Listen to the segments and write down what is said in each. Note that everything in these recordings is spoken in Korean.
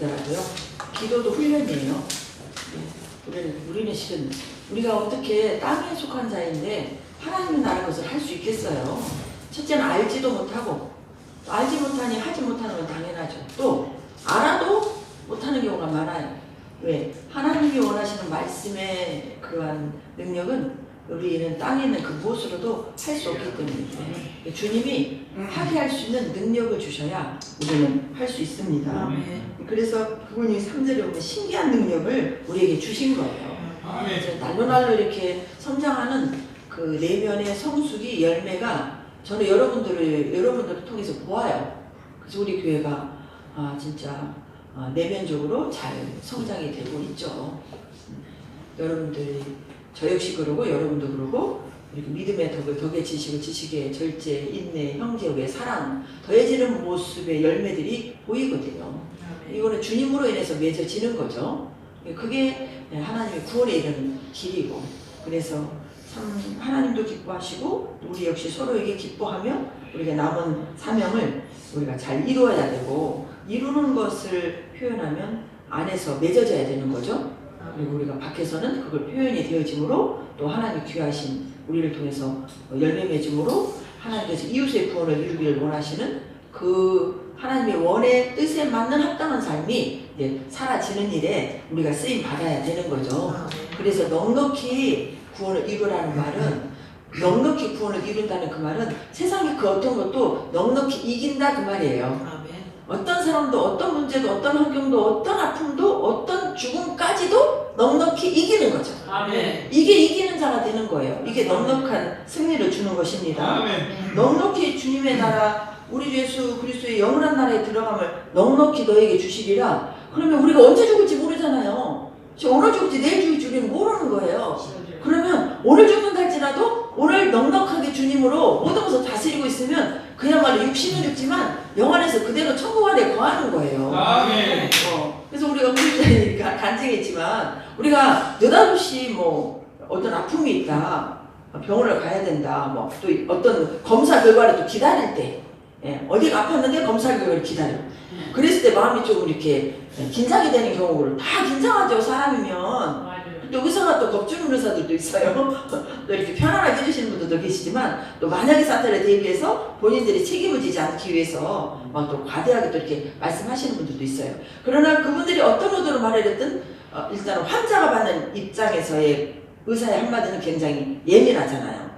얘기더라고요. 기도도 훈련이에요. 우리는 실은 우리가 어떻게 땅에 속한 자인데 하나님의 나라 것을 할 수 있겠어요? 첫째는 알지도 못하고, 알지 못하니 하지 못하는 건 당연하죠. 또 알아도 못하는 경우가 많아요. 왜? 하나님이 원하시는 말씀의 그러한 능력은 우리는 땅에 있는 그 무엇으로도 할 수 없기 때문에 주님이 하게 할 수 있는 능력을 주셔야 우리는 할 수 있습니다. 그래서 그분이 3절에 보면 신기한 능력을 우리에게 주신 거예요. 날로 이렇게 성장하는 그 내면의 성숙이 열매가 저는 여러분들을 통해서 보아요. 그래서 우리 교회가 진짜 내면적으로 잘 성장이 되고 있죠. 여러분들이 저 역시 그러고 여러분도 그러고 이렇게 믿음의 덕의 지식을 지식의 절제, 인내, 형제의 사랑 더해지는 모습의 열매들이 보이거든요. 이거는 주님으로 인해서 맺어지는 거죠. 그게 하나님의 구원에 이르는 길이고, 그래서 참 하나님도 기뻐하시고 우리 역시 서로에게 기뻐하며 우리가 남은 사명을 우리가 잘 이루어야 되고, 이루는 것을 표현하면 안에서 맺어져야 되는 거죠. 그리고 우리가 밖에서는 그걸 표현이 되어짐으로 또 하나님이 귀하신 우리를 통해서 열매 맺음으로 하나님께서 이웃의 구원을 이루기를 원하시는 그 하나님의 원의 뜻에 맞는 합당한 삶이 이제 사라지는 일에 우리가 쓰임 받아야 되는 거죠. 그래서 넉넉히 구원을 이루라는 말은, 넉넉히 구원을 이룬다는 그 말은 세상의 그 어떤 것도 넉넉히 이긴다 그 말이에요. 어떤 사람도 어떤 문제도 어떤 환경도 어떤 아픔도 어떤 죽음까지도 넉넉히 이기는 거죠. 이게 이기는 자가 되는 거예요. 이게 넉넉한 승리를 주는 것입니다. 넉넉히 주님의 나라, 우리 주 예수 그리스도의 영원한 나라에 들어감을 넉넉히 너에게 주시리라. 그러면 우리가 언제 죽을지 모르잖아요. 오늘 죽을지 내일 죽을지 우리는 모르는 거예요. 그러면 오늘 죽는다 할지라도 오늘 넉넉하게 주님으로 모든 것을 다스리고 있으면 그야말로 육신은 죽지만 영안에서 그대로 천국 안에 거하는 거예요. 그래서 우리가 은퇴자니까 간증했지만 우리가 느닷없이 뭐 어떤 아픔이 있다, 병원을 가야 된다, 뭐 또 어떤 검사 결과를 또 기다릴 때, 어디가 아팠는데 검사 결과를 기다려. 그랬을 때 마음이 조금 이렇게 긴장이 되는 경우를 다 긴장하죠, 사람이면. 또 의사가 또 겁주는 의사들도 있어요. 또 이렇게 편안하게 해주시는 분들도 계시지만, 또 만약에 사태를 대비해서 본인들이 책임을 지지 않기 위해서 막 또 과대하게 또 이렇게 말씀하시는 분들도 있어요. 그러나 그분들이 어떤 의도로 말을 했든 일단 환자가 받는 입장에서의 의사의 한마디는 굉장히 예민하잖아요.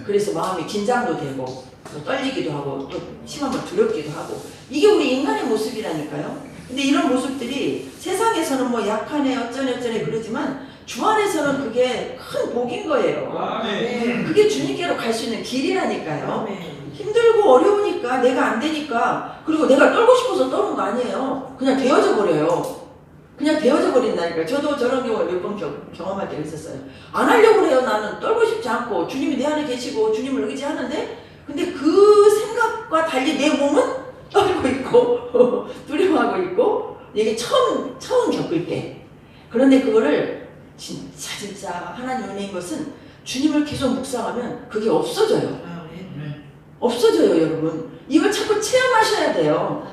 그래서 마음이 긴장도 되고 또 떨리기도 하고 또 심하면 두렵기도 하고, 이게 우리 인간의 모습이라니까요. 근데 이런 모습들이 세상에서는 뭐 약하네 어쩌네 그러지만 주 안에서는 그게 큰 복인 거예요. 그게 주님께로 갈 수 있는 길이라니까요. 힘들고 어려우니까 내가 안 되니까, 그리고 내가 떨고 싶어서 떠는 거 아니에요. 그냥 되어져 버려요. 그냥 되어져 버린다니까. 저도 저런 경우를 몇 번 경험할 때가 있었어요. 안 하려고 해요. 나는 떨고 싶지 않고 주님이 내 안에 계시고 주님을 의지하는데, 근데 그 생각과 달리 내 몸은 떨고 있고 두려워하고 있고, 이게 처음 겪을 때. 그런데 그거를 진짜 하나님 은혜인 것은 주님을 계속 묵상하면 그게 없어져요. 없어져요, 여러분. 이걸 자꾸 체험하셔야 돼요.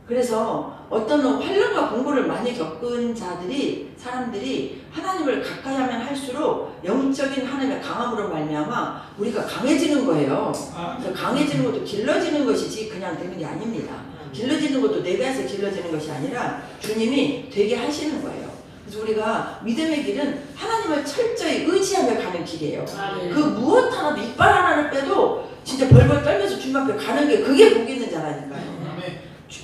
그래서 어떤 환란과 공고를 많이 겪은 사람들이 하나님을 가까이 하면 할수록 영적인 하나님의 강함으로 말미암아 우리가 강해지는 거예요. 그래서 강해지는 것도 길러지는 것이지 그냥 되는 게 아닙니다. 길러지는 것도 내가 해서 길러지는 것이 아니라 주님이 되게 하시는 거예요. 그래서 우리가 믿음의 길은 하나님을 철저히 의지하며 가는 길이에요. 그 무엇 하나도, 이빨 하나를 빼도 진짜 벌벌 떨면서 주님 앞에 가는 게 그게 복 있는 자라니까요.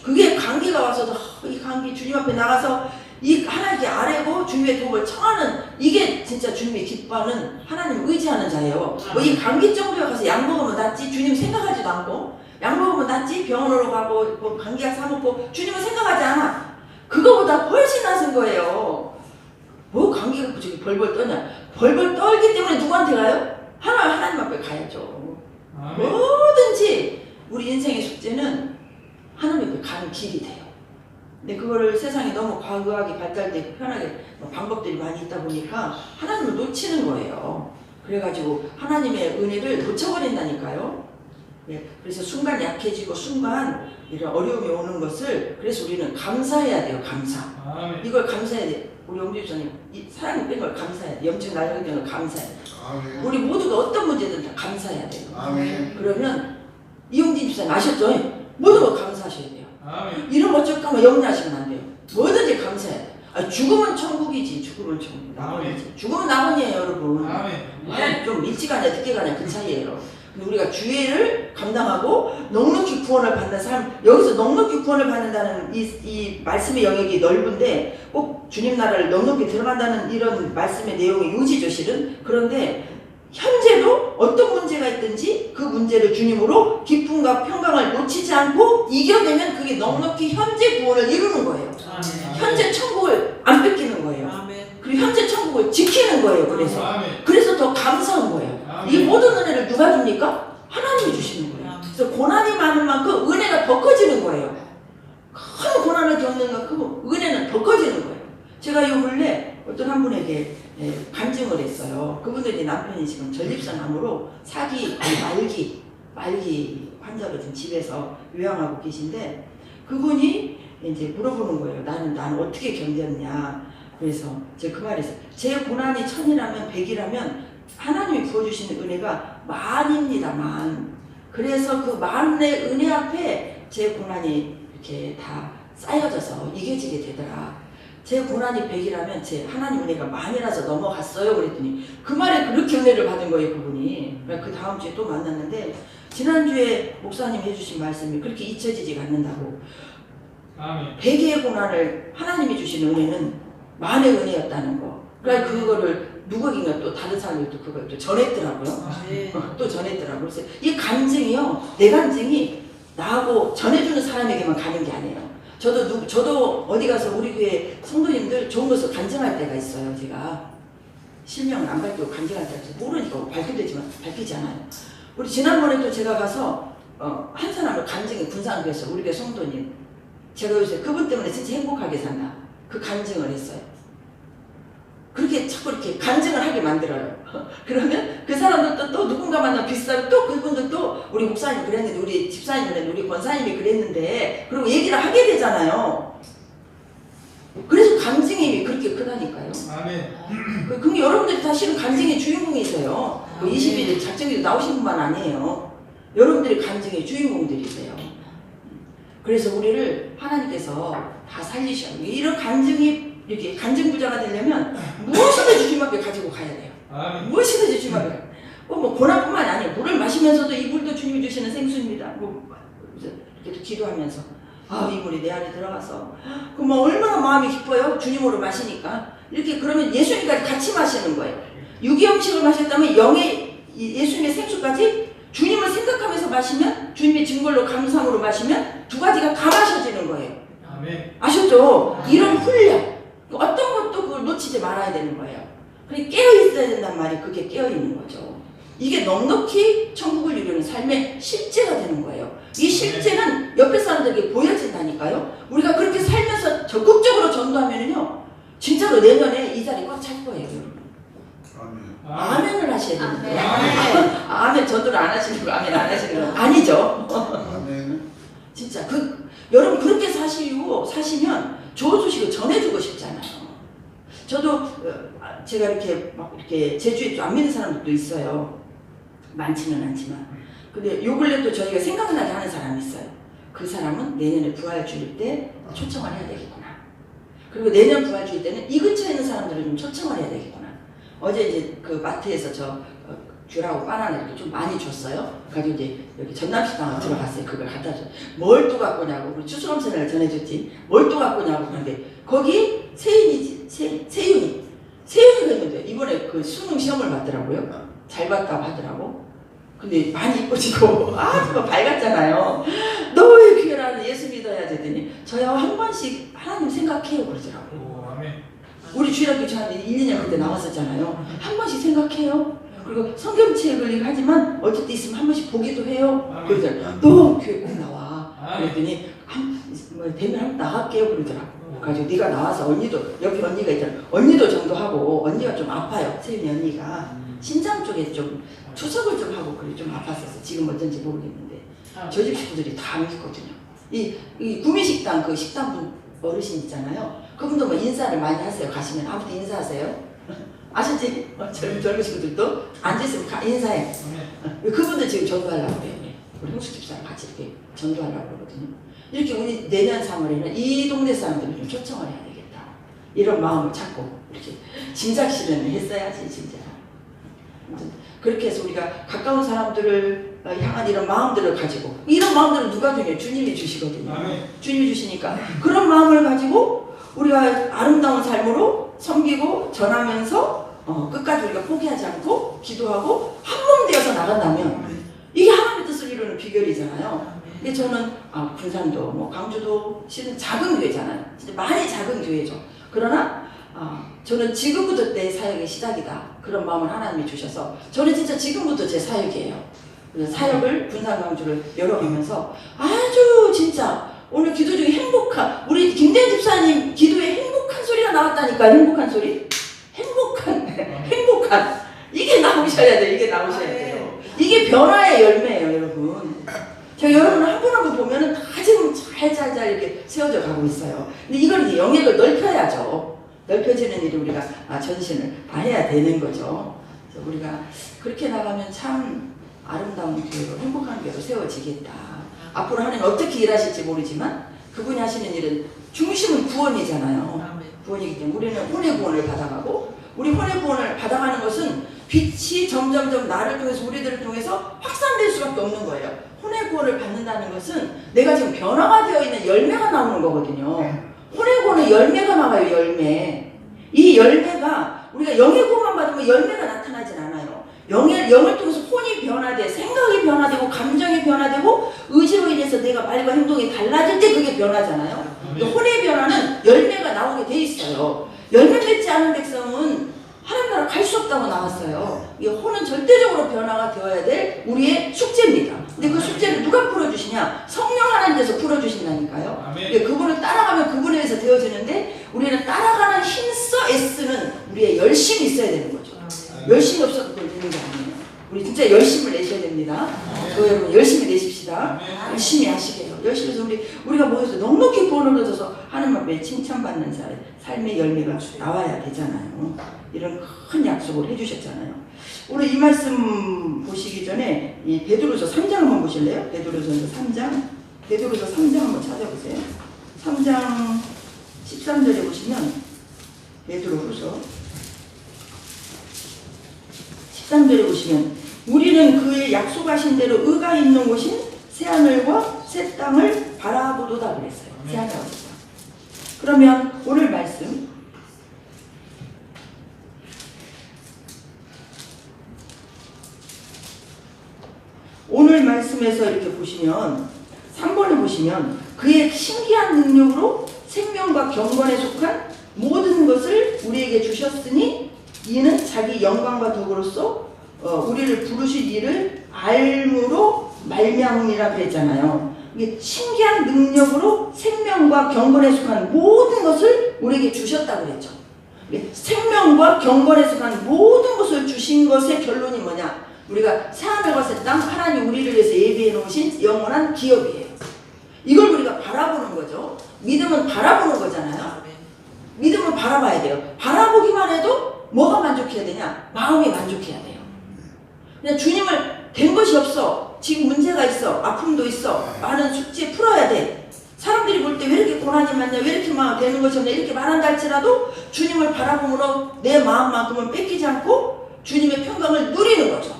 그게 감기가 와서도 이 감기 주님 앞에 나가서 이 하나님께 아뢰고 주님의 도움을 청하는, 이게 진짜 주님이 기뻐하는 하나님을 의지하는 자예요. 뭐 이 감기 정도에 가서 약 먹으면 낫지 주님 생각하지도 않고, 약 먹으면 낫지 병원으로 가고 뭐 감기약 사 먹고 주님은 생각하지 않아. 그거보다 훨씬 낫은 거예요. 뭐 감기가 저기 벌벌 떠냐. 벌벌 떨기 때문에 누구한테 가요? 하나님 앞에 가야죠. 뭐든지 우리 인생의 숙제는 하나님 앞에 가는 길이 돼요. 근데 그거를 세상이 너무 과거하게 발달되고 편하게 방법들이 많이 있다 보니까 하나님을 놓치는 거예요. 그래가지고 하나님의 은혜를 놓쳐버린다니까요. 예, 그래서 순간 약해지고 순간 이런 어려움이 오는 것을 그래서 우리는 감사해야 돼요. 감사. 아멘. 이걸 감사해야 돼. 우리 영주 집사님 사랑이 뺀 걸 감사해야 돼. 염증 날려야 되는 걸 감사해야 돼. 아멘. 우리 모두가 어떤 문제든 다 감사해야 돼요. 아멘. 그러면 이용진 집사님 아셨죠? 모든 걸 감사하셔야 돼요. 아멘. 이런 어쩔까 뭐 영리하시면 안 돼요. 뭐든지 감사해야 돼요. 죽음은 천국이지. 죽음은 천국. 낙원이지. 죽음은 낙원이에요, 여러분. 아멘. 좀 일찍 가냐 늦게 가냐 그 차이예요. 근데 우리가 주의를 감당하고 넉넉히 구원을 받는 사람, 여기서 넉넉히 구원을 받는다는 이 말씀의 영역이 넓은데 꼭 주님 나라를 넉넉히 들어간다는 이런 말씀의 내용이 요지죠 실은. 그런데 현재도 어떤 문제가 있든지 그 문제를 주님으로 기쁨과 평강을 놓치지 않고 이겨내면 그게 넉넉히 현재 구원을 이루는 거예요. 현재 천국을 안 뺏기는 거예요. 그리고 현재 천국을 지키는 거예요. 그래서 더 감사한 거예요. 이 모든 은혜를 누가 줍니까? 하나님이 주시는 거예요. 그래서 고난이 많은 만큼 은혜가 더 커지는 거예요. 큰 고난을 겪는 만큼 은혜는 더 커지는 거예요. 제가 요 근래 어떤 한 분에게 간증을 했어요. 그분들이 남편이 지금 전립선암으로 말기 환자거든. 집에서 요양하고 계신데 그분이 이제 물어보는 거예요. 나는 어떻게 견뎠냐. 그래서 제가 그 말했어요. 제 고난이 1000이라면 100이라면 하나님이 부어주시는 은혜가 만입니다. 만. 그래서 그 만의 은혜 앞에 제 고난이 이렇게 다 쌓여져서 이겨지게 되더라. 제 고난이 100이라면 제 하나님 은혜가 만이라서 넘어갔어요. 그랬더니 그 말에 그렇게 은혜를 받은 거예요. 그분이. 그 다음 주에 또 만났는데 지난주에 목사님이 해주신 말씀이 그렇게 잊혀지지가 않는다고. 100의 고난을 하나님이 주신 은혜는 만의 은혜였다는 거. 그러니까 그거를 누구인가 또 다른 사람이 또 그걸 또 전했더라고요. 또 전했더라고요. 그래서 이 간증이요, 내 간증이 나하고 전해주는 사람에게만 가는 게 아니에요. 저도 어디 가서 우리 교회 성도님들 좋은 것을 간증할 때가 있어요. 제가 실명을 안 밝히고 간증할 때가 모르니까 밝히지 않아요. 우리 지난번에도 제가 가서 한 사람을 간증이 군산교회에서 우리 교회 성도님, 제가 요새 그분 때문에 진짜 행복하게 산다. 그 간증을 했어요. 그렇게 자꾸 이렇게 간증을 하게 만들어요. 그러면 그 사람들도 또 누군가 만나면 비슷하고 또 그분들도 우리 목사님 그랬는데 우리 집사님 그랬는데 우리 권사님이 그랬는데 그리고 얘기를 하게 되잖아요. 그래서 간증이 그렇게 크다니까요. 아멘. 그게 여러분들이 사실은 간증의 주인공이세요. 20일 작정기도 나오신 분만 아니에요. 여러분들이 간증의 주인공들이세요. 그래서 우리를 하나님께서 다 살리셔야 돼요. 이런 간증이 이렇게 간증부자가 되려면 무엇이든지 주님 앞에 가지고 가야 돼요. 무엇이든지 주님 앞에. 뭐 고난뿐만 아니에요. 물을 마시면서도 이 물도 주님이 주시는 생수입니다. 이렇게 기도하면서 이 물이 내 안에 들어가서 뭐 얼마나 마음이 기뻐요. 주님으로 마시니까. 이렇게 그러면 예수님까지 같이 마시는 거예요. 유기음식을 마셨다면 영의 예수님의 생수까지 주님을 생각하면서 마시면 주님의 증거로 감상으로 마시면 두 가지가 다 마셔지는 거예요. 아셨죠? 이런 훈련. 어떤 것도 그걸 놓치지 말아야 되는 거예요. 그러니까 깨어있어야 된단 말이 그게 깨어있는 거죠. 이게 넉넉히 천국을 이루는 삶의 실제가 되는 거예요. 이 실제는 옆에 사람들에게 보여진다니까요. 우리가 그렇게 살면서 적극적으로 전도하면요 진짜로 내년에 이 자리 꽉 찰 거예요. 여러분. 아멘을 하셔야 되는데 아멘 전도를 안 하시는 거 아멘 안 하시는 거 아니죠. 아멘. 진짜 여러분 그렇게 사시면 좋은 소식을 전해주고 싶잖아요. 저도 제가 이렇게 제주에 좀 안 믿는 사람들도 있어요. 많지는 않지만. 근데 요 근래 또 저희가 생각나게 하는 사람이 있어요. 그 사람은 내년에 부활주일 때 초청을 해야 되겠구나. 그리고 내년 부활주일 때는 이 근처에 있는 사람들을 좀 초청을 해야 되겠구나. 어제 이제 그 마트에서 귤하고 바나나를 좀 많이 줬어요. 그래서 이제 여기 전남식당을 들어갔어요. 그걸 갖다 줘. 뭘 또 갖고 오냐고. 그리고 추수감사를 전해줬지. 뭘 또 갖고 오냐고. 그런데 거기 세윤이가 있는데 이번에 그 수능 시험을 봤더라고요. 잘 봤다고 하더라고. 근데 많이 이뻐지고 정말 밝았잖아요. 너 왜 교회라는 예수 믿어야지 했더니 저야 한 번씩 하나님 생각해요 그러더라고요. 우리 주일학교 저한테 1, 2년 그때 나왔었잖아요. 한 번씩 생각해요. 그리고 성경책을 하지만 어쨌든 있으면 한 번씩 보기도 해요. 그러더라고요. 너 교회 꼭 나와. 그랬더니 되면 한번 나갈게요 그러더라고요. 그래가지고 네가 나와서 언니도 옆에 언니가 있잖아. 언니도 전도하고 언니가 좀 아파요. 세윤이 언니가. 신장 쪽에 좀 투석을 좀 하고 그래 좀 아팠었어. 지금 어쩐지 모르겠는데 저 집 식구들이 다 믿거든요. 이 구미식당 그 식당분 어르신 있잖아요. 그분도 뭐 인사를 많이 하세요. 가시면 아무튼 인사하세요. 아시지? 젊은 친구들도 앉아있으면 인사해. 그분들 지금 전도하려고 그래요. 우리 형수 집사랑 같이 이렇게 전도하려고 그러거든요. 이렇게 우리 내년 3월에는 이 동네 사람들을 좀 초청을 해야 되겠다. 이런 마음을 잡고 이렇게 진작 실현을 했어야지 진짜. 그렇게 해서 우리가 가까운 사람들을 향한 이런 마음들을 가지고 이런 마음들은 누가 주냐? 주님이 주시거든요. 주님이 주시니까 그런 마음을 가지고 우리가 아름다운 삶으로 섬기고 전하면서 끝까지 우리가 포기하지 않고 기도하고 한 몸 되어서 나간다면 이게 하나님의 뜻을 이루는 비결이잖아요. 근데 저는 군산도 뭐 광주도 실은 작은 교회잖아요. 진짜 많이 작은 교회죠. 그러나 저는 지금부터 내 사역의 시작이다. 그런 마음을 하나님이 주셔서 저는 진짜 지금부터 제 사역이에요. 사역을 군산 광주를 열어가면서 아주 진짜 오늘 기도 중에 행복한 우리 김대현 집사님 기도에 행복한 소리가 나왔다니까. 행복한 소리? 행복한 이게 나오셔야 돼요. 이게 나오셔야 돼요. 이게 변화의 열매예요, 여러분. 제가 여러분을 한 분 한 분 보면은 다 지금 잘 이렇게 세워져 가고 있어요. 근데 이걸 이제 영역을 넓혀야죠. 넓혀지는 일을 우리가 전신을 다 해야 되는 거죠. 그래서 우리가 그렇게 나가면 참 아름다운 교회로 행복한 교회로 세워지겠다. 앞으로 하나님 어떻게 일하실지 모르지만 그분이 하시는 일은 중심은 구원이잖아요. 구원이기 때문에 우리는 혼의 구원을 받아가고 우리 혼의 구원을 받아가는 것은 빛이 점점점 나를 통해서 우리들을 통해서 확산될 수밖에 없는 거예요. 혼의 구원을 받는다는 것은 내가 지금 변화가 되어 있는 열매가 나오는 거거든요. 혼의 구원은 열매가 나와요. 열매. 이 열매가 우리가 영의 구원만 받으면 열매가 나타나진 않아요. 영을 통해서 혼이 변화돼 생각이 변화되고 감정이 변화되고 의지로 인해서 내가 말과 행동이 달라질 때 그게 변화잖아요. 혼의 변화는 열매가 나오게 돼 있어요. 열매 맺지 않은 백성은 하나님 나라 갈 수 없다고 나왔어요. 이 혼은 절대적으로 변화가 되어야 될 우리의 숙제입니다. 근데 그 숙제를 누가 풀어주시냐? 성령 하나님께서 풀어주신다니까요. 그분을 따라가면 그분에 의해서 되어지는데 우리는 따라가는 힘써 애쓰는 우리의 열심이 있어야 되는 거죠. 열심이 없어도 그걸 되는 게 아니에요. 우리 진짜 열심을 내셔야 됩니다. 여러분 열심히 내십시다. 열심히 하시게요. 열심히 해서 우리가 모여서 넉넉히 구원을 얻어서 하나님 앞에 칭찬받는 삶의 열매가 나와야 되잖아요. 이런 큰 약속을 해주셨잖아요. 오늘 이 말씀 보시기 전에 이 베드로서 3장 한번 보실래요? 베드로서 3장 한번 찾아보세요. 3장 13절에 보시면 베드로후서 13절에 보시면 우리는 그의 약속하신 대로 의가 있는 곳인 새하늘과 새 땅을 바라보도다 그랬어요. 새하늘과 새 땅. 그러면 오늘 말씀 오늘 말씀에서 이렇게 보시면 3번을 보시면 그의 신기한 능력으로 생명과 경건에 속한 모든 것을 우리에게 주셨으니 이는 자기 영광과 덕으로서 우리를 부르신 이를 알므로 말미암음이라 그랬잖아요. 이게 신기한 능력으로 생명과 경건에 속한 모든 것을 우리에게 주셨다고 그랬죠. 생명과 경건에 속한 모든 것을 주신 것의 결론이 뭐냐? 우리가 새하늘과 새 땅, 하나님 우리를 위해서 예비해 놓으신 영원한 기업이에요. 이걸 우리가 바라보는 거죠. 믿음은 바라보는 거잖아요. 믿음은 바라봐야 돼요. 바라보기만 해도 뭐가 만족해야 되냐? 마음이 만족해야 돼요. 그냥 주님을 된 것이 없어. 지금 문제가 있어. 아픔도 있어. 많은 숙제 풀어야 돼. 사람들이 볼 때 왜 이렇게 고난이 많냐? 왜 이렇게 막 되는 것이 없냐? 이렇게 말한다 할지라도 주님을 바라봄으로 내 마음만큼은 뺏기지 않고 주님의 평강을 누리는 거죠.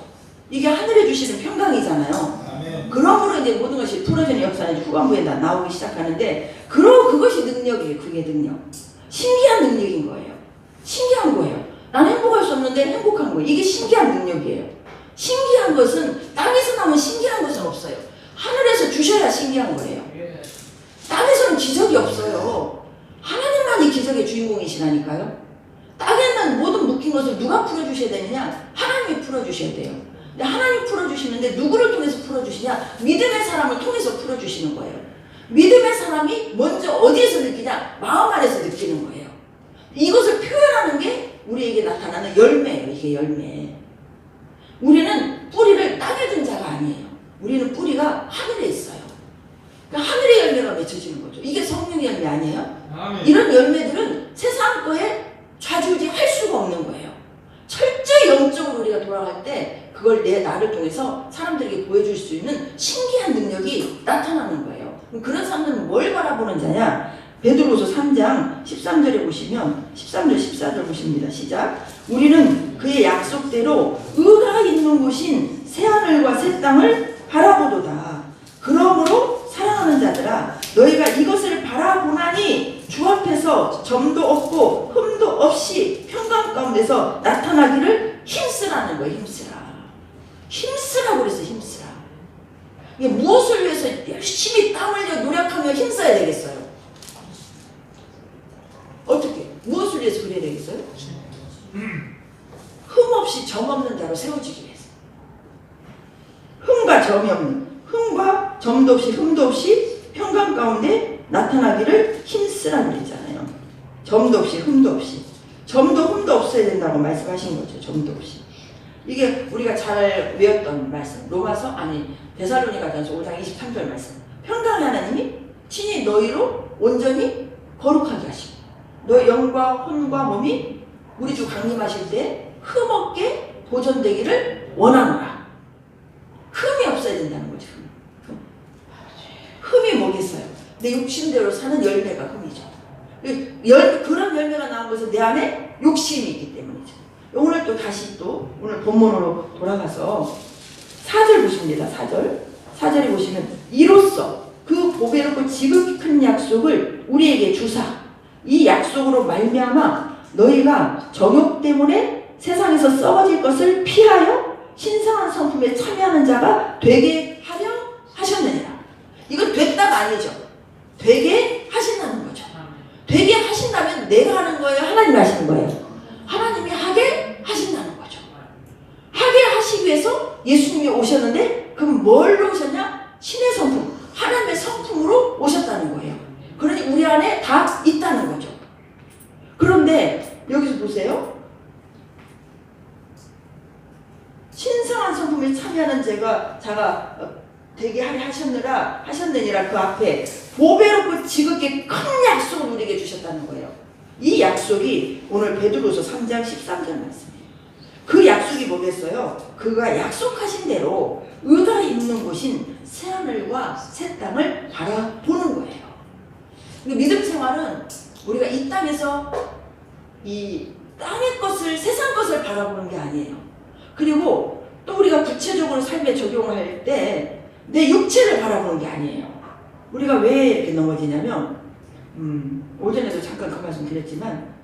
이게 하늘에 주시는 평강이잖아요. 아멘. 그러므로 이제 모든 것이 풀어지는 역사는 이제 후반부에 나오기 시작하는데 그것이 능력이에요. 그게 능력. 신기한 능력인 거예요. 신기한 거예요. 나는 행복할 수 없는데 행복한 거예요. 이게 신기한 능력이에요. 신기한 것은 땅에서 나면 신기한 것은 없어요. 하늘에서 주셔야 신기한 거예요. 땅에서는 기적이 없어요. 하나님만이 기적의 주인공이시라니까요. 땅에는 모든 묶인 것을 누가 풀어주셔야 되느냐? 하나님이 풀어주셔야 돼요. 근데 하나님이 풀어주시는데 누구를 통해서 풀어주시냐? 믿음의 사람을 통해서 풀어주시는 거예요. 믿음의 사람이 먼저 어디에서 느끼냐? 마음 안에서 느끼는 거예요. 이것을 표현하는 게 우리에게 나타나는 열매예요. 이게 열매. 우리는 뿌리를 땅에 둔 자가 아니에요. 우리는 뿌리가 하늘에 있어요. 그러니까 하늘의 열매가 맺혀지는 거죠. 이게 성령의 열매 아니에요? 아멘. 이런 열매들은 세상 거에 좌지우지할 수가 없는 거예요. 철저히 영적으로 우리가 돌아갈 때 그걸 내 나를 통해서 사람들에게 보여줄 수 있는 신기한 능력이 나타나는 거예요. 그런 사람들은 뭘 바라보는 자냐? 베드로서 3장 13절에 보시면 13절 14절 보십니다. 시작. 우리는 그의 약속대로 의가 있는 곳인 새하늘과 새 땅을 바라보도다. 그러므로 사랑하는 자들아 너희가 이것을 바라보나니 주 앞에서 점도 없고 흠도 없이 평강 가운데서 나타나기를 힘쓰라는 거예요. 힘쓰라고 그랬어요. 힘쓰라. 이게 무엇을 위해서 열심히 땀 흘려 노력하며 힘써야 되겠어요? 어떻게? 무엇을 위해서 그래야 되겠어요? 흠 없이 점 없는 자로 세워지기 위해서. 흠과 점이 없는, 흠과 점도 없이 흠도 없이 평강 가운데 나타나기를 힘쓰라고 그랬잖아요. 점도 없이 흠도 없이. 점도 흠도 없어야 된다고 말씀하신 거죠. 점도 없이. 이게 우리가 잘 외웠던 말씀. 로마서 아니 데살로니가전서 5장 23절 말씀. 평강의 하나님이 친히 너희로 온전히 거룩하게 하시고 너희 영과 혼과 몸이 우리 주 강림하실 때 흠없게 보존되기를 원하노라. 흠이 없어야 된다는 거죠. 흠이 뭐겠어요? 내 욕심대로 사는 열매가 흠이죠. 그런 열매가 나온 것은 내 안에 욕심이 있기 때문이죠. 오늘 또 다시 또 오늘 본문으로 돌아가서 4절 보십니다. 4절에 보시면 이로써 그 보배롭고 지극히 큰 약속을 우리에게 주사 이 약속으로 말미암아 너희가 정욕 때문에 세상에서 썩어질 것을 피하여 신성한 성품에 참여하는 자가 되게 하려 하셨느니라. 이건 됐다가 아니죠. 되게 하신다는 거죠. 되게 하신다면 내가 하는 거예요? 하나님이 하시는 거예요? 하나님이 하게 하신다는 거죠. 하게 하시기 위해서 예수님이 오셨는데 그럼 뭘로 오셨냐? 신의 성품, 하나님의 성품으로 오셨다는 거예요. 그러니 우리 안에 다 있다는 거죠. 그런데 여기서 보세요. 신성한 성품에 참여하는 자가 되게 하려 하셨느니라 그 앞에 보배롭고 지극히 큰 약속을 우리에게 주셨다는 거예요. 이 약속이 오늘 베드로서 3장 13절 말씀이에요. 그 약속이 뭐겠어요? 그가 약속하신 대로 의가 있는 곳인 새하늘과 새 땅을 바라보는 거예요. 믿음 생활은 우리가 이 땅에서 이 땅의 것을 세상 것을 바라보는 게 아니에요. 그리고 또 우리가 구체적으로 삶에 적용할 때 내 육체를 바라보는 게 아니에요. 우리가 왜 이렇게 넘어지냐면 오전에도 잠깐 그 말씀 드렸지만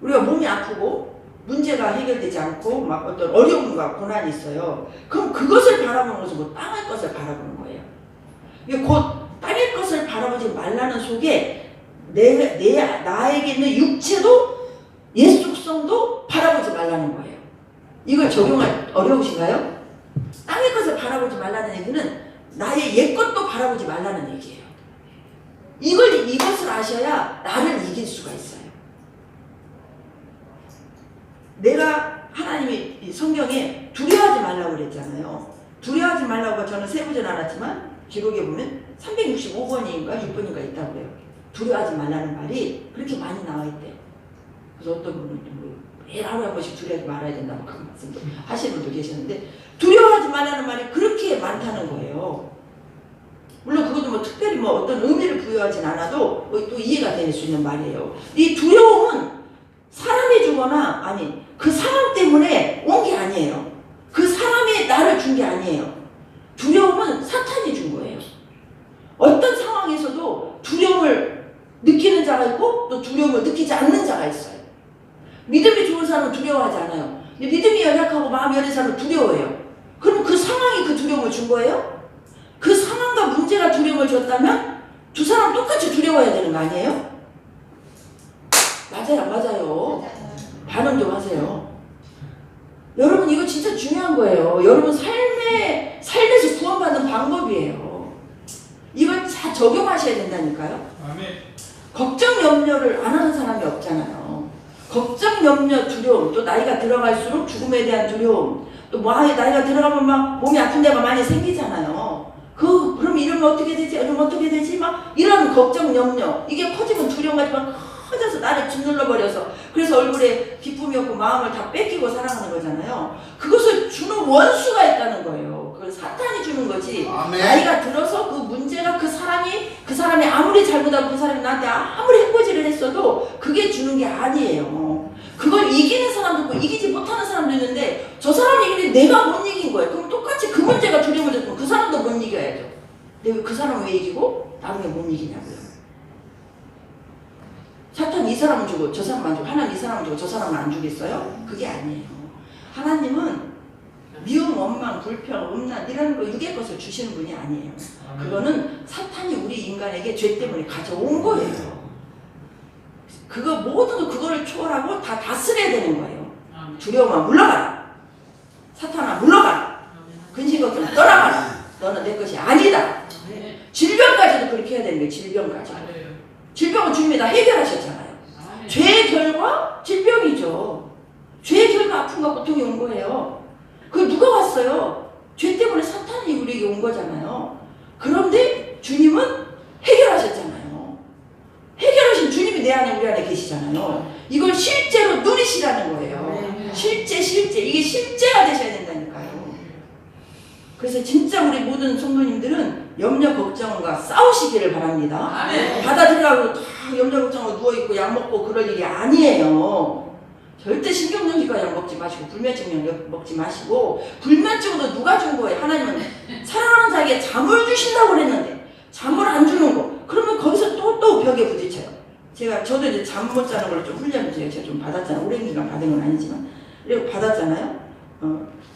우리가 몸이 아프고 문제가 해결되지 않고 막 어떤 어려움과 고난이 있어요. 그럼 그것을 바라보는 것은 뭐 땅의 것을 바라보는 거예요. 이게 곧 땅의 것을 바라보지 말라는 속에 나에게 있는 육체도 옛 속성도 바라보지 말라는 거예요. 이걸 적용할 어려우신가요? 땅의 것을 바라보지 말라는 얘기는 나의 옛 것도 바라보지 말라는 얘기예요. 이것을 아셔야 나를 이길 수가 있어요. 내가 하나님이 성경에 두려워하지 말라고 그랬잖아요. 두려워하지 말라고 저는 세보진 않았지만 기록에 보면 365번인가 6번인가 있다고 해요. 두려워하지 말라는 말이 그렇게 많이 나와 있대요. 그래서 어떤 분은 매일 하루에 한 번씩 두려워하지 말아야 된다고 그런 말씀도 하시는 분도 계셨는데 두려워하지 말라는 말이 그렇게 많다는 거예요. 물론 그것도 뭐 특별히 뭐 어떤 의미를 부여하진 않아도 또 이해가 될 수 있는 말이에요. 이 두려움은 사람이 주거나 아니 그 상황 때문에 온 게 아니에요. 그 사람이 나를 준 게 아니에요. 두려움은 사탄이 준 거예요. 어떤 상황에서도 두려움을 느끼는 자가 있고 또 두려움을 느끼지 않는 자가 있어요. 믿음이 좋은 사람은 두려워하지 않아요. 믿음이 연약하고 마음이 여린 사람은 두려워해요. 그럼 그 상황이 그 두려움을 준 거예요? 그 상황과 문제가 두려움을 줬다면 두 사람 똑같이 두려워해야 되는 거 아니에요? 맞아요, 맞아요. 반응 좀 하세요. 여러분 이거 진짜 중요한 거예요. 여러분 삶에서 구원받는 방법이에요. 이걸 다 적용하셔야 된다니까요. 아멘. 걱정 염려를 안 하는 사람이 없잖아요. 걱정, 염려, 두려움, 또 나이가 들어갈수록 죽음에 대한 두려움, 또 뭐 나이가 들어가면 막 몸이 아픈 데가 많이 생기잖아요. 그럼 이러면 어떻게 되지? 이러면 어떻게 되지? 막 이런 걱정, 염려, 이게 커지면 두려움까지 막 커져서 나를 짓눌러 버려서 그래서 얼굴에 기쁨이 없고 마음을 다 뺏기고 살아가는 거잖아요. 그것을 주는 원수가 있다는 거예요. 그건 사탄이 주는 거지. 아멘. 나이가 들어서 그 문제가 그 사람이 아무리 잘못하고 그 사람이 나한테 아무리 해코지를 했어도 그게 주는 게 아니에요. 그걸 이기는 사람도 있고 이기지 못하는 사람도 있는데 저 사람이 이기는데 내가 못 이긴 거예요. 그럼 똑같이 그 문제가 두려움을 줬으면 그 사람도 못 이겨야죠. 근데 그 사람은 왜 이기고 나는 왜 못 이기냐고요. 사탄 이 사람은 주고 저 사람은 안 주고 하나님 이 사람은 주고 저 사람은 안 주겠어요? 그게 아니에요. 하나님은 미움, 원망, 불평, 음란 이런 거 육의 것을 주시는 분이 아니에요. 그거는 사탄이 우리 인간에게 죄 때문에 가져온 거예요. 그거 모두 그거를 초월하고 다 다스려야 되는 거예요. 두려움아 물러가라. 사탄아 물러가라. 근심 걱정 떠나가라. 너는 내 것이 아니다. 질병까지도 그렇게 해야 되는 거예요. 질병까지. 질병은 주님이 다 해결하셨잖아요. 죄의 결과 질병이죠. 죄의 결과 아픔과 고통이 온 거예요. 그 누가 왔어요? 죄 때문에 사탄이 우리에게 온 거잖아요. 그런데 주님은 해결하셨잖아요. 해결하신 주님이 내 안에 우리 안에 계시잖아요. 이걸 실제로 누리시라는 거예요. 실제 이게 실제가 되셔야 된다니까요. 그래서 진짜 우리 모든 성도님들은 염려 걱정과 싸우시기를 바랍니다. 받아들이라고 다 염려 걱정으로 누워있고 약 먹고 그럴 일이 아니에요. 절대 신경정신과 약 먹지 마시고 불면증 약 먹지 마시고 불면증도 누가 준 거예요? 하나님은 사랑하는 자에게 잠을 주신다고 그랬는데 잠을 안 주는 거 그러면 거기서 또 벽에 부딪혀요. 저도 이제 잠 못 자는 걸 좀 훈련을 제가 좀 받았잖아요. 오랜 기간 받은 건 아니지만 그리고 받았잖아요.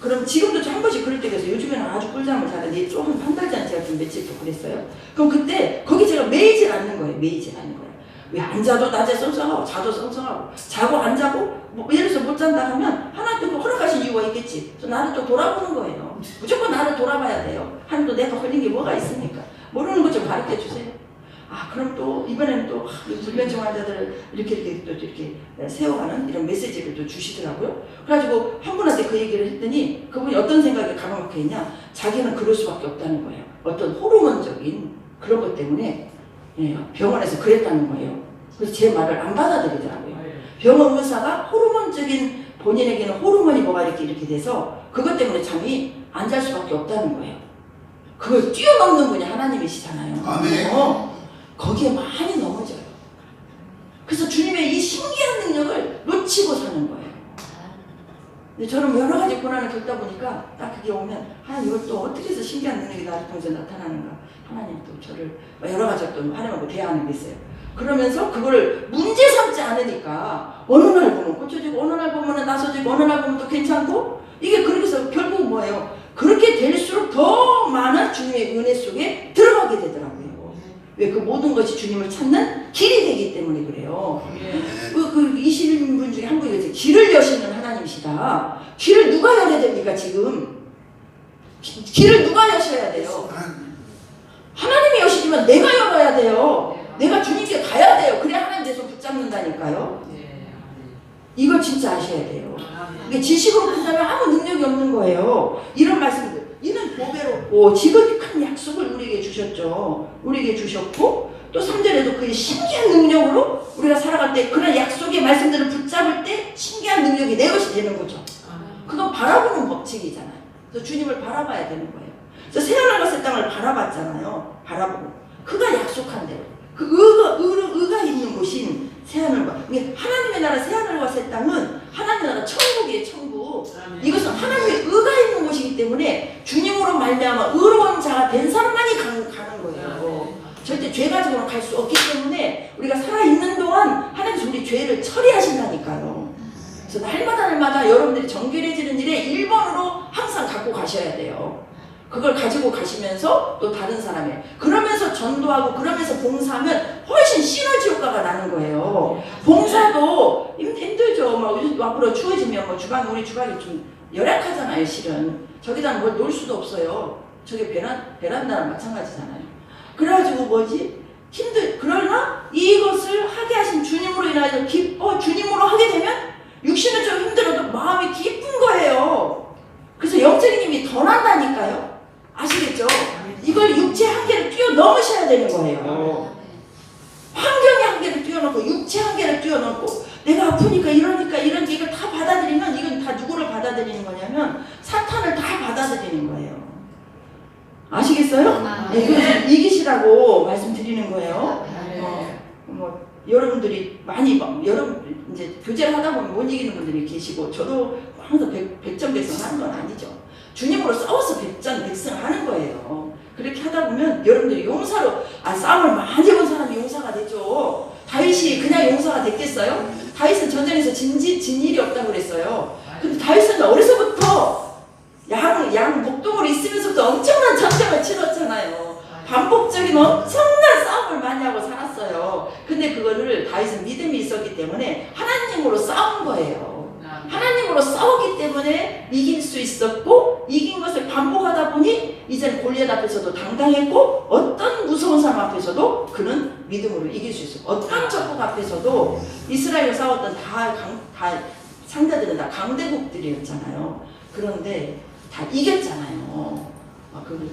그럼 지금도 한 번씩 그럴 때가 있어요. 요즘에는 아주 꿀잠을 자는데 조금 한 달 전에 제가 좀 며칠 또 그랬어요. 그럼 그때 거기 제가 매이질 않는 거예요. 매이질 않는 거예요. 왜 안 자도 낮에 썽썽하고 자도 썽썽하고 자고 안 자고 뭐 예를 들어서 못 잔다 하면 하나님 또 허락하신 이유가 있겠지. 그래서 나를 또 돌아보는 거예요. 무조건 나를 돌아봐야 돼요. 하나님 또 내가 걸린 게 뭐가 있습니까? 모르는 것 좀 가르쳐 주세요. 그럼 또 이번에는 또 불면증 환자들을 이렇게 세워가는 이런 메시지를 또 주시더라고요. 그래가지고 한 분한테 그 얘기를 했더니 그분이 어떤 생각에 가로막혀 있냐? 자기는 그럴 수밖에 없다는 거예요. 어떤 호르몬적인 그런 것 때문에 병원에서 그랬다는 거예요. 그래서 제 말을 안 받아들이더라고요. 병원 의사가 호르몬적인 본인에게는 호르몬이 뭐가 이렇게 돼서 그것 때문에 잠이 안 잘 수밖에 없다는 거예요. 그걸 뛰어넘는 분이 하나님이시잖아요. 아멘. 거기에 많이 넘어져요. 그래서 주님의 이 신기한 능력을 놓치고 사는 거예요. 근데 저는 여러 가지 고난을 겪다 보니까 딱 그게 오면 하나님 이걸 또 어떻게 해서 신기한 능력이 나를 통해서 나타나는가. 하나님 또 저를 여러 가지 또 하나님하고 대화하는 게 있어요. 그러면서 그거를 문제 삼지 않으니까 어느 날 보면 고쳐지고 어느 날 보면 나서지고 어느 날 보면 또 괜찮고 이게 그래서 결국 뭐예요? 그렇게 될수록 더 많은 주님의 은혜 속에 들어가게 되더라고요. 왜? 그 모든 것이 주님을 찾는 길이 되기 때문에 그래요. 그 20분 중에 한 분이 이제 길을 여시는 하나님이시다. 길을 누가 열어야 됩니까 지금? 길을 누가 여셔야 돼요? 하나님이 여시지만 내가 열어야 돼요. 내가 주님께 가야 돼요. 그래야 하나님 내 손 붙잡는다니까요. 이걸 진짜 아셔야 돼요. 이게 지식으로 본다면 아무 능력이 없는 거예요. 이런 말씀들. 이는 보배롭고 지극한 약속을 우리에게 주셨죠. 우리에게 주셨고 또 3절에도 그 신기한 능력으로 우리가 살아갈 때 그런 약속의 말씀들을 붙잡을 때 신기한 능력이 내 것이 되는 거죠. 그건 바라보는 법칙이잖아요. 그래서 주님을 바라봐야 되는 거예요. 그래서 새하늘과 새 땅을 바라봤잖아요. 바라보고 그가 약속한 대로 그 의가 있는 곳인 새하늘과 하나님의 나라 새하늘과 새 땅은 하나님의 나라 천국이에요. 천국. 이것은 하나님의 의가 있는 곳이기 때문에 주님으로 말미암아 의로운 자가 된 사람만이 가는 거예요. 절대 죄 가지고는 갈 수 없기 때문에 우리가 살아있는 동안 하나님께서 우리 죄를 처리하신다니까요. 그래서 날마다 여러분들이 정결해지는 일에 1번으로 항상 갖고 가셔야 돼요. 그걸 가지고 가시면서 또 다른 사람의 그러면서 전도하고 그러면서 봉사하면 훨씬 시너지 효과가 나는 거예요. 봉사도 힘들죠. 앞으로 추워지면 우리 주방이 좀 열악하잖아요. 실은 저기다 뭘 놓을 수도 없어요. 저게 베란다랑 마찬가지잖아요. 그래가지고 그러나 이것을 하게 하신 주님으로 인하여 기뻐 주님으로 하게 되면 육신은 좀 힘들어도 마음이 기쁜 거예요. 그래서 영적인 힘이 더 난다니까요. 아시겠죠? 이걸 육체 한계를 뛰어넘으셔야 되는 거예요. 환경의 한계를 뛰어넘고 육체 한계를 뛰어넘고 내가 아프니까 이러니까 이걸 다 받아들이면 이건 다 누구를 받아들이는 거냐면 사탄을 다 받아들이는 거예요. 아시겠어요? 네, 이것을 이기시라고 말씀드리는 거예요. 여러분들이 많이 여러분 이제 교제를 하다 보면 못 이기는 분들이 계시고 저도 항상 백전백승 하는 건 아니죠. 주님으로 싸워서 백전백승 하는 거예요. 그렇게 하다 보면 여러분들이 용사로 싸움을 많이 본 사람이 용사가 되죠. 다윗이 그냥 용사가 됐겠어요? 다윗은 전쟁에서 진 일이 없다고 그랬어요. 근데 다윗은 어려서부터 양 목동으로 있으면서부터 엄청난 전쟁을 치렀잖아요. 반복적인 엄청난 싸움을 많이 하고 살았어요. 근데 그거를 다윗은 믿음이 있었기 때문에 하나님으로 싸운 거예요. 하나님으로 싸우기 때문에 이길 수 있었고 이긴 것을 반복하다 보니 이제는 골리앗 앞에서도 당당했고 어떤 무서운 사람 앞에서도 그는 믿음으로 이길 수 있었고 어떤 적국 앞에서도 이스라엘과 싸웠던 다 상대들은 다 강대국들이었잖아요. 그런데 다 이겼잖아요.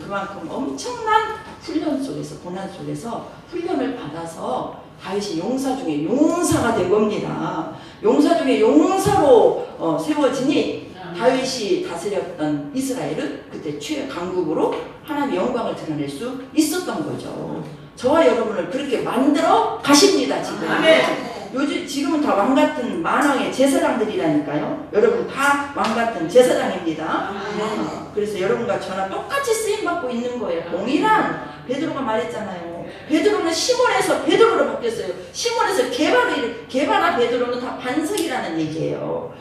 그만큼 엄청난 훈련 속에서 고난 속에서 훈련을 받아서 다윗이 용사 중에 용사가 된 겁니다. 용사 중에 용사로 세워지니 다윗이 다스렸던 이스라엘은 그때 최강국으로 하나님의 영광을 드러낼 수 있었던 거죠. 저와 여러분을 그렇게 만들어 가십니다. 지금은 다 왕같은 만왕의 제사장들이라니까요. 여러분 다 왕같은 제사장입니다. 그래서 여러분과 저랑 똑같이 쓰임받고 있는 거예요. 동일한 베드로가 말했잖아요. 베드로는 시몬에서 베드로로 바뀌었어요. 시몬에서 게바나 베드로는 다 반석이라는 얘기예요.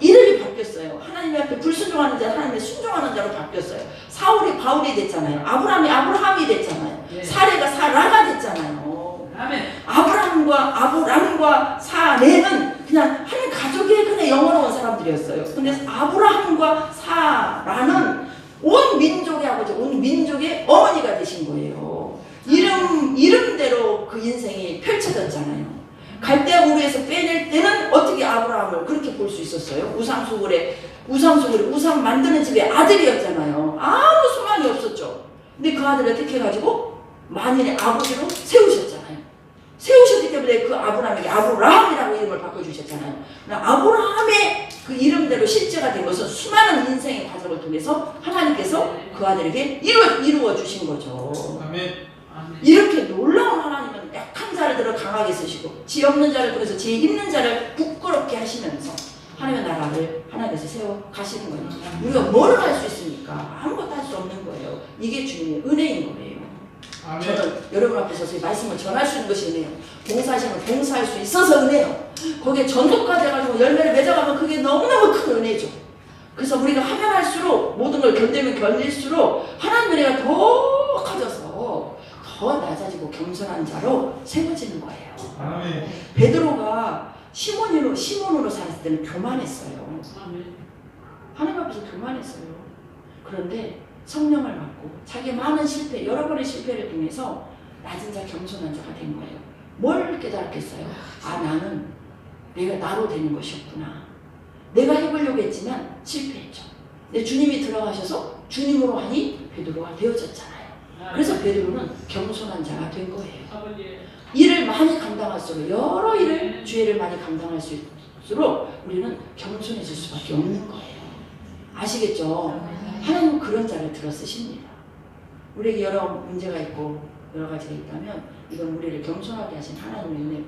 이름이 바뀌었어요. 하나님 앞에 불순종하는 자, 하나님의 순종하는 자로 바뀌었어요. 사울이 바울이 됐잖아요. 아브라함이 아브라함이 됐잖아요. 사레가 사라가 됐잖아요. 아브라함과 사레는 그냥 한 가족의 그냥 영어로운 사람들이었어요. 근데 아브라함과 사라는 온 민족의 아버지, 온 민족의 어머니가 되신 거예요. 이름대로 그 인생이 펼쳐졌잖아요. 갈대아 우르에서 빼낼 때는 어떻게 아브라함을 그렇게 볼 수 있었어요? 우상 만드는 집의 아들이었잖아요. 아무 소망이 없었죠. 근데 그 아들을 어떻게 해가지고 만인의 아버지로 세우셨잖아요. 세우셨기 때문에 그 아브라함에게 아브라함이라고 이름을 바꿔주셨잖아요. 아브라함의 그 이름대로 실제가 된 것은 수많은 인생의 과정을 통해서 하나님께서 그 아들에게 이루어 주신 거죠. 아멘. 이렇게 놀라운 하나님은 약한 자를 들어 강하게 쓰시고 지 없는 자를 통해서 지 있는 자를 부끄럽게 하시면서 하나님의 나라를 하나님께서 세워 가시는 거예요. 우리가 뭘 할 수 있습니까? 아무것도 할 수 없는 거예요. 이게 주님의 은혜인 거예요. 아멘. 저는 여러분 앞에 서서 말씀을 전할 수 있는 것이 은혜예요. 봉사하시면 봉사할 수 있어서 은혜예요. 거기에 전도가 돼가지고 열매를 맺어가면 그게 너무너무 큰 은혜죠. 그래서 우리가 하면 할수록 모든 걸 견딜수록 하나님의 은혜가 더 커져서 더 낮아지고 겸손한 자로 세워지는 거예요. 아멘. 베드로가 시몬으로 살았을 때는 교만했어요. 하나님 앞에서 교만했어요. 그런데 성령을 받고 자기 많은 실패, 여러 번의 실패를 통해서 낮은 자, 겸손한 자가 된 거예요. 뭘 깨달았겠어요? 나는 내가 나로 되는 것이었구나. 내가 해보려고 했지만 실패했죠. 근데 주님이 들어가셔서 주님으로 하니 베드로가 되어졌잖아요. 그래서 베드로는 겸손한 자가 된 거예요. 일을 많이 감당할수록 여러 일을 주의를 많이 감당할수록 우리는 겸손해질 수밖에 없는 거예요. 아시겠죠? 하나님은 그런 자를 들어 쓰십니다. 우리에게 여러 문제가 있고 여러 가지가 있다면 이건 우리를 겸손하게 하신 하나님의 은혜고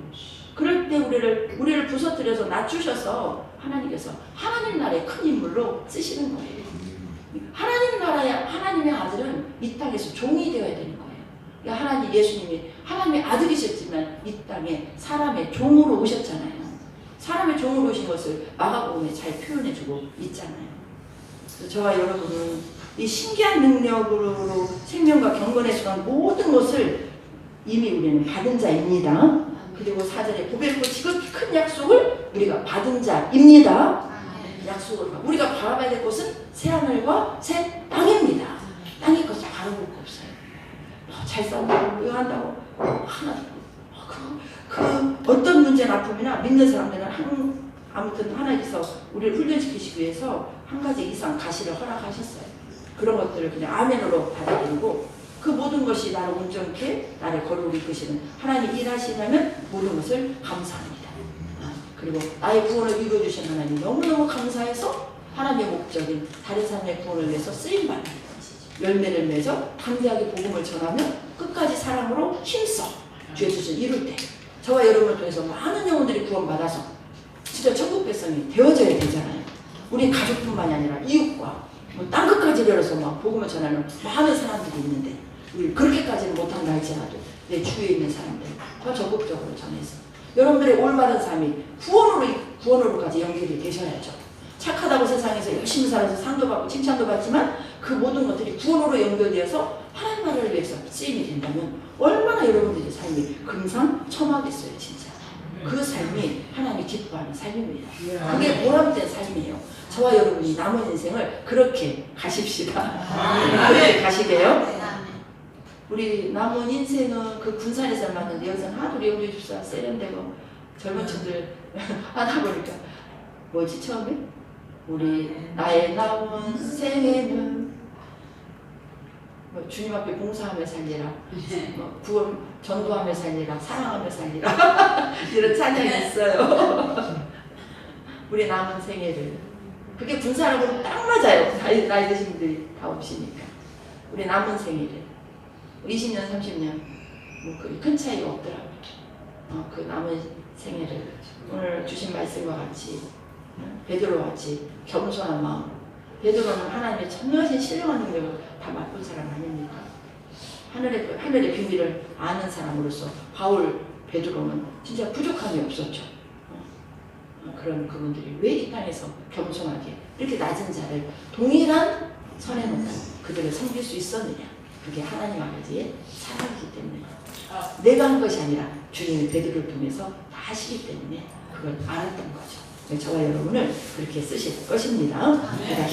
그럴 때 우리를 부서뜨려서 낮추셔서 하나님께서 하나님 나라의 큰 인물로 쓰시는 거예요. 하나님의 아들은 이 땅에서 종이 되어야 되는 거예요. 그러니까 예수님이 하나님의 아들이셨지만 이 땅에 사람의 종으로 오셨잖아요. 사람의 종으로 오신 것을 마가복음에 잘 표현해주고 있잖아요. 그래서 저와 여러분은 이 신기한 능력으로 생명과 경건에 속한 모든 것을 이미 우리는 받은 자입니다. 그리고 4절에 보배롭고 지극히 큰 약속을 우리가 받은 자입니다. 약속을 우리가 바라봐야 될 곳은 새 하늘과 새 땅입니다. 땅의 것을 바라볼 거 없어요. 잘 싸우고 이거 한다고 하나 그 어떤 문제나 아픔이나 믿는 사람들은 아무튼 하나님께서 우리를 훈련시키시기 위해서 한 가지 이상 가시를 허락하셨어요. 그런 것들을 그냥 아멘으로 받아들이고 그 모든 것이 나를 온전케 나를 거룩히 이끄시는 하나님 일하시려면 모든 것을 감사합니다. 그리고 나의 구원을 이루어주신 하나님 너무너무 감사해서 하나님의 목적인 다른 사람의 구원을 위해서 쓰임받는 열매를 맺어 담대하게 복음을 전하며 끝까지 사랑으로 힘써 주의 뜻을 이룰 때 저와 여러분을 통해서 많은 영혼들이 구원받아서 진짜 천국 백성이 되어져야 되잖아요. 우리 가족뿐만이 아니라 이웃과 땅끝까지 내려서 막 복음을 전하는 많은 사람들이 있는데 우리 그렇게까지는 못한다 할지라도 내 주위에 있는 사람들 더 적극적으로 전해서 여러분들의 올바른 삶이 구원으로까지 연결이 되셔야죠. 착하다고 세상에서 열심히 살아서 상도 받고 칭찬도 받지만 그 모든 것들이 구원으로 연결되어서 하나님 나라를 위해서 쓰임이 된다면 얼마나 여러분들의 삶이 금상첨화겠어요. 진짜 그 삶이 하나님이 기뻐하는 삶입니다. 그게 보람된 삶이에요. 저와 여러분이 남은 인생을 그렇게 가십시다. 그렇게 가시게요. 우리 남은 인생은 그 군산에서 만난 여성 하도 영주의 집사 세련되고 젊은 층들 하다 보니까 뭐지 처음에? 우리 나의 남은 생에는 뭐 주님 앞에 봉사하며 살리라, 뭐 구원 전도하며 살리라, 사랑하며 살리라 이런 찬양이 있어요. 우리 남은 생애를 그게 군사라고 딱 맞아요. 나이 드신 분들이 다 오시니까 우리 남은 생애를 20년 30년 뭐 큰 차이가 없더라고요. 그 남은 생애를 오늘 주신 말씀과 같이 베드로와 같이 겸손한 마음. 베드로는 하나님의 전능하신 신령한 능력을 다 맛본 사람 아닙니까? 하늘의 비밀을 아는 사람으로서 베드로는 진짜 부족함이 없었죠. 그런 그분들이 왜 이 땅에서 겸손하게 이렇게 낮은 자를 동일한 선에 놓고 그들을 섬길 수 있었느냐? 그게 하나님 아버지의 사랑이기 때문에 내가 한 것이 아니라 주님이 베드로를 통해서 다 하시기 때문에 그걸 알았던 거죠. 저와 여러분을 그렇게 쓰실 것입니다. 그러니까